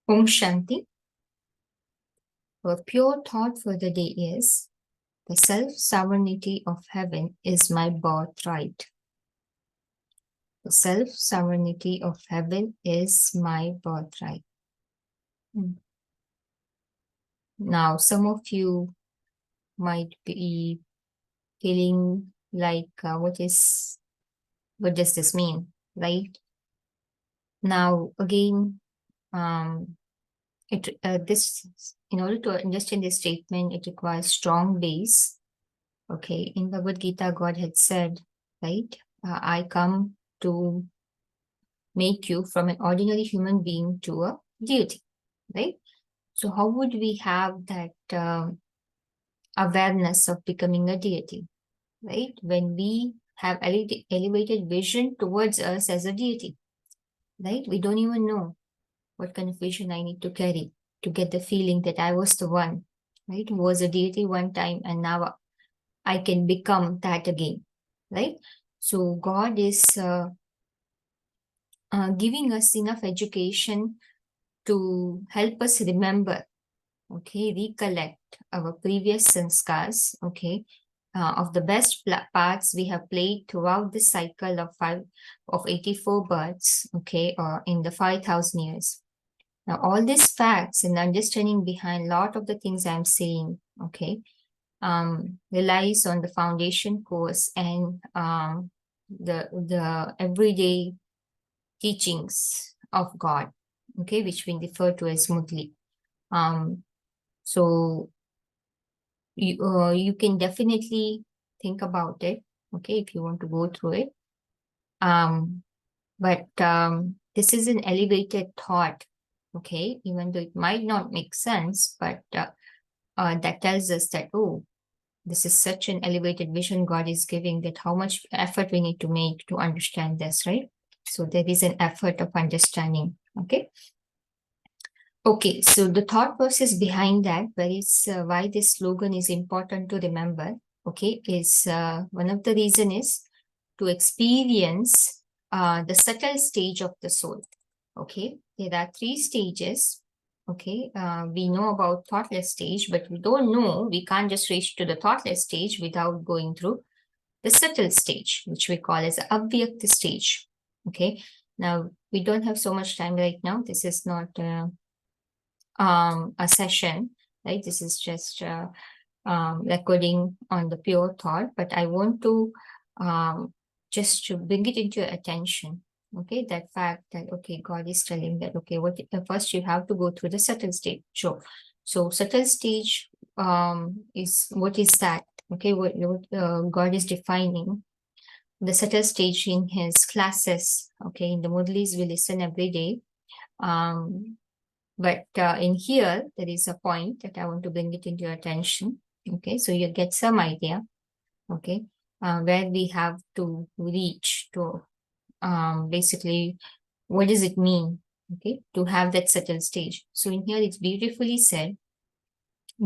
Om Shanti. Our pure thought for the day is, the self-sovereignty of heaven is my birthright. The self-sovereignty of heaven is my birthright. Now, some of you might be feeling like, what does this mean, right? Now, again, in order to understand this statement, it requires strong base. Okay, in Bhagavad Gita, God had said, right, I come to make you from an ordinary human being to a deity, right? So how would we have that awareness of becoming a deity, right? When we have elevated vision towards us as a deity, right? We don't even know what kind of vision I need to carry to get the feeling that I was the one, right, who was a deity one time and now I can become that again, right? So God is giving us enough education to help us remember, okay, recollect our previous sanskars, okay, of the best parts we have played throughout the cycle of 84 births, okay, or in the 5,000 years. Now, all these facts and understanding behind a lot of the things I'm saying, okay, relies on the foundation course and the everyday teachings of God, okay, which we refer to as murli. So you can definitely think about it, okay, if you want to go through it. But this is an elevated thought, okay, even though it might not make sense, but that tells us that, oh, this is such an elevated vision God is giving, that how much effort we need to make to understand this, right? So there is an effort of understanding, okay? Okay, so the thought process behind that, why this slogan is important to remember, okay, is one of the reason is to experience the subtle stage of the soul, okay? There are 3 stages, okay? We know about thoughtless stage, but we don't know, we can't just reach to the thoughtless stage without going through the subtle stage, which we call as avyakt stage, okay? Now, we don't have so much time right now. This is not a session, right? This is just recording on the pure thought, but I want to just to bring it into your attention, okay, that fact that, okay, God is telling that, okay, first you have to go through the subtle stage. Sure. So subtle stage is, what is that? Okay, what God is defining the subtle stage in his classes, okay, in the murlis we listen every day. But in here, there is a point that I want to bring it into your attention. Okay, so you get some idea, okay, where we have to reach to basically, what does it mean, okay, to have that subtle stage. So in here, it's beautifully said,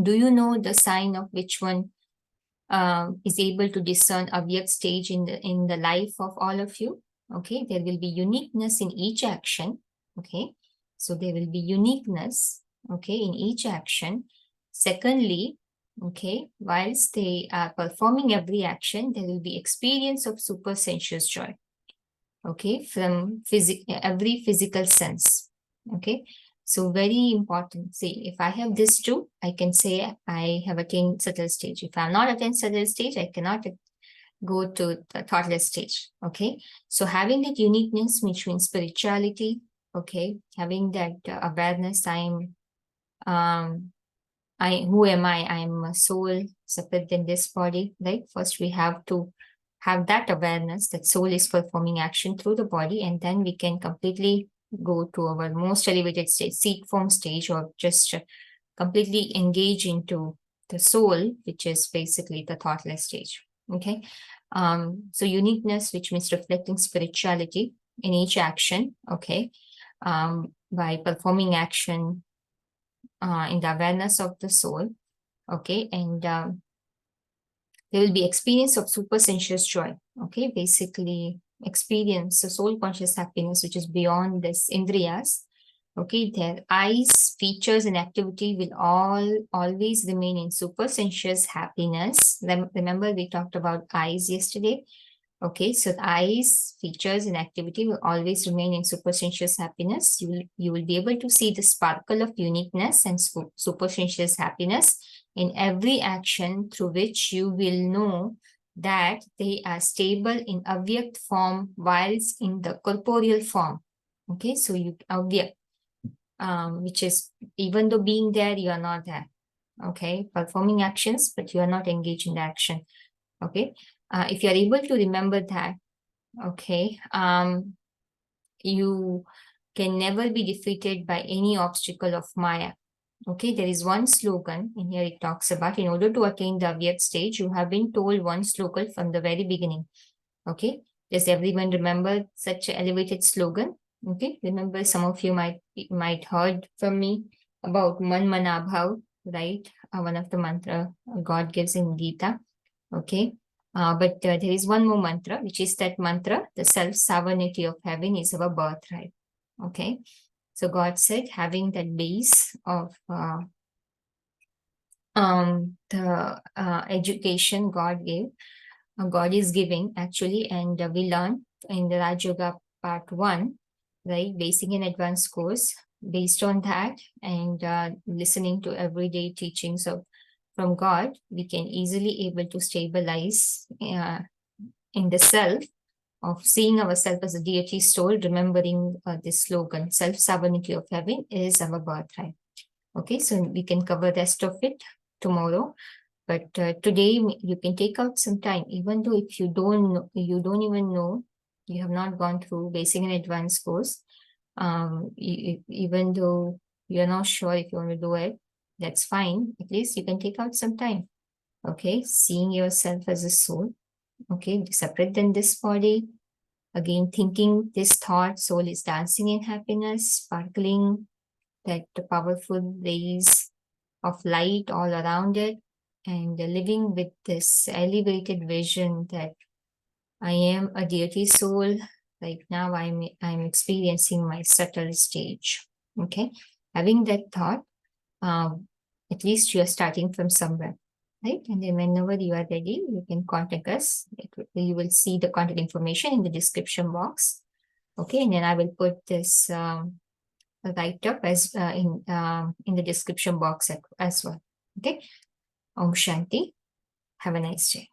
do you know the sign of which one is able to discern avyakt stage in the life of all of you? Okay, there will be uniqueness in each action, okay, so there will be uniqueness, okay, in each action. Secondly, okay, whilst they are performing every action, there will be experience of super sensuous joy, okay, from every physical sense, okay. So very important. See, if I have this too, I can say I have attained subtle stage. If I'm not attained subtle stage, I cannot go to the thoughtless stage, okay. So having that uniqueness, which means spirituality, okay, having that awareness, who am I? I'm a soul separate than this body, right? First, we have to have that awareness that soul is performing action through the body, and then we can completely go to our most elevated stage, seed form stage, or just completely engage into the soul, which is basically the thoughtless stage, okay? So uniqueness, which means reflecting spirituality in each action, okay? By performing action in the awareness of the soul, okay, and there will be experience of super sensuous joy, okay, basically experience the soul conscious happiness, which is beyond this indriyas, Okay, their eyes, features, and activity will always remain in supersensuous happiness. Remember, we talked about eyes yesterday. Okay, so the eyes, features, and activity will always remain in supersensuous happiness. You will be able to see the sparkle of uniqueness and supersensuous happiness in every action, through which you will know that they are stable in avyakt form whilst in the corporeal form. Okay, so you avyakt, which is, even though being there, you are not there. Okay, performing actions, but you are not engaged in the action. Okay, if you are able to remember that, okay, you can never be defeated by any obstacle of Maya. Okay, there is one slogan in here. It talks about, in order to attain the avyakt stage, you have been told one slogan from the very beginning. Okay, does everyone remember such an elevated slogan? Okay, remember, some of you might heard from me about Manmanabhav, right? One of the mantra God gives in Gita. Okay, but there is one more mantra, which is that mantra: the self-sovereignty of heaven is our birthright. Okay, so God said, having that base of the education God gave, God is giving actually, and we learn in the Raj Yoga part 1, right? Basic and advanced course. Based on that and listening to everyday teachings from God, we can easily able to stabilize in the self of seeing ourselves as a deity soul, remembering this slogan: self-sovereignty of heaven is our birthright. Okay, so we can cover the rest of it tomorrow. But today you can take out some time, even though if you don't even know, you have not gone through basic and advanced course. Even though you're not sure if you want to do it, that's fine. At least you can take out some time. Okay, seeing yourself as a soul. Okay, separate than this body. Again, thinking this thought, soul is dancing in happiness, sparkling that powerful rays of light all around it, and living with this elevated vision that I am a deity soul. Right now, I'm experiencing my subtle stage. Okay, having that thought, at least you are starting from somewhere, right? And then whenever you are ready, you can contact us. You will see the contact information in the description box. Okay, and then I will put this write up as in the description box as well. Okay, Om Shanti. Have a nice day.